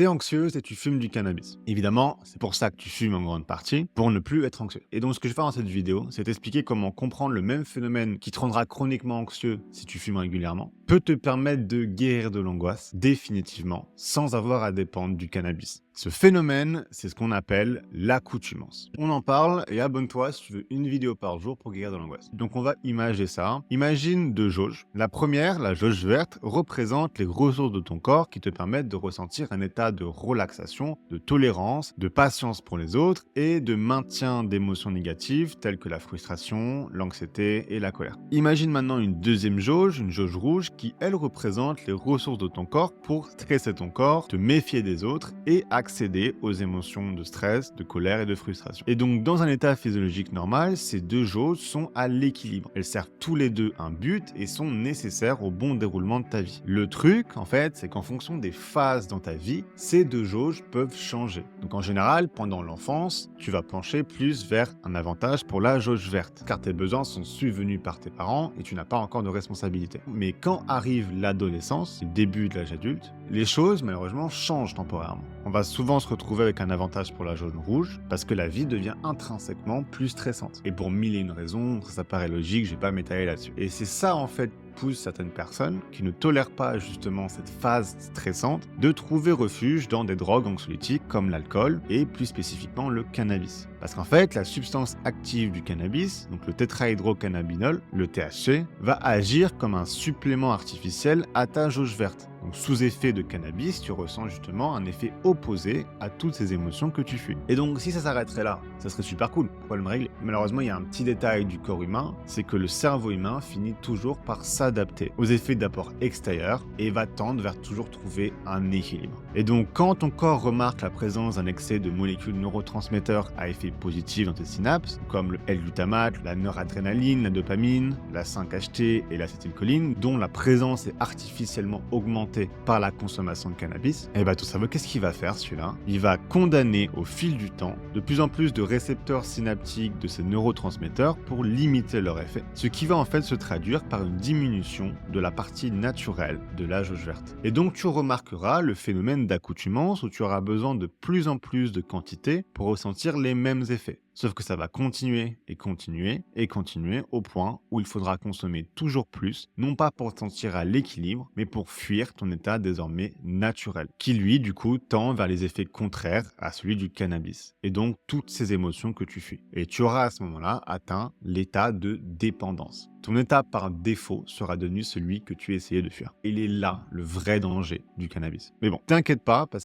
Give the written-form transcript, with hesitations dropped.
T'es anxieuse et tu fumes du cannabis. Évidemment, c'est pour ça que tu fumes en grande partie, pour ne plus être anxieux. Et donc, ce que je vais faire dans cette vidéo, c'est t'expliquer comment comprendre le même phénomène qui te rendra chroniquement anxieux si tu fumes régulièrement, peut te permettre de guérir de l'angoisse définitivement, sans avoir à dépendre du cannabis. Ce phénomène, c'est ce qu'on appelle l'accoutumance. On en parle et abonne-toi si tu veux une vidéo par jour pour guérir de l'angoisse. Donc on va imager ça. Imagine deux jauges. La première, la jauge verte, représente les ressources de ton corps qui te permettent de ressentir un état de relaxation, de tolérance, de patience pour les autres et de maintien d'émotions négatives telles que la frustration, l'anxiété et la colère. Imagine maintenant une deuxième jauge, une jauge rouge qui, elle, représente les ressources de ton corps pour stresser ton corps, te méfier des autres et accéder aux émotions de stress, de colère et de frustration. Et donc, dans un état physiologique normal, ces deux jauges sont à l'équilibre. Elles servent tous les deux un but et sont nécessaires au bon déroulement de ta vie. Le truc, en fait, c'est qu'en fonction des phases dans ta vie, ces deux jauges peuvent changer. Donc, en général, pendant l'enfance, tu vas pencher plus vers un avantage pour la jauge verte, car tes besoins sont subvenus par tes parents et tu n'as pas encore de responsabilité. Mais quand arrive l'adolescence, le début de l'âge adulte, les choses, malheureusement, changent temporairement. On va souvent se retrouver avec un avantage pour la jaune rouge parce que la vie devient intrinsèquement plus stressante. Et pour mille et une raisons, ça paraît logique, je vais pas m'étaler là-dessus. Et c'est ça en fait pousse certaines personnes qui ne tolèrent pas justement cette phase stressante de trouver refuge dans des drogues anxiolytiques comme l'alcool et plus spécifiquement le cannabis. Parce qu'en fait, la substance active du cannabis, donc le tétrahydrocannabinol, le THC, va agir comme un supplément artificiel à ta jauge verte. Donc sous effet de cannabis, tu ressens justement un effet opposé à toutes ces émotions que tu fuis. Et donc si ça s'arrêterait là, ça serait super cool, problème réglé. Malheureusement, il y a un petit détail du corps humain, c'est que le cerveau humain finit toujours par s'adapter aux effets d'apport extérieur et va tendre vers toujours trouver un équilibre. Et donc quand ton corps remarque la présence d'un excès de molécules neurotransmetteurs à effet positif dans tes synapses, comme le L-glutamate, la noradrénaline, la dopamine, la 5-HT et l'acétylcholine, dont la présence est artificiellement augmentée par la consommation de cannabis, et bien tout ça, qu'est-ce qu'il va faire celui-là? Il va condamner au fil du temps de plus en plus de récepteurs synaptiques de ces neurotransmetteurs pour limiter leur effet, ce qui va en fait se traduire par une diminution de la partie naturelle de la jauge verte. Et donc tu remarqueras le phénomène d'accoutumance où tu auras besoin de plus en plus de quantité pour ressentir les mêmes effets. Sauf que ça va continuer et continuer et continuer au point où il faudra consommer toujours plus, non pas pour te sentir à l'équilibre, mais pour fuir ton état désormais naturel, qui lui, du coup, tend vers les effets contraires à celui du cannabis, et donc toutes ces émotions que tu fuis. Et tu auras à ce moment-là atteint l'état de dépendance. Ton état par défaut sera devenu celui que tu essayais de fuir. Il est là le vrai danger du cannabis. Mais bon, t'inquiète pas, parce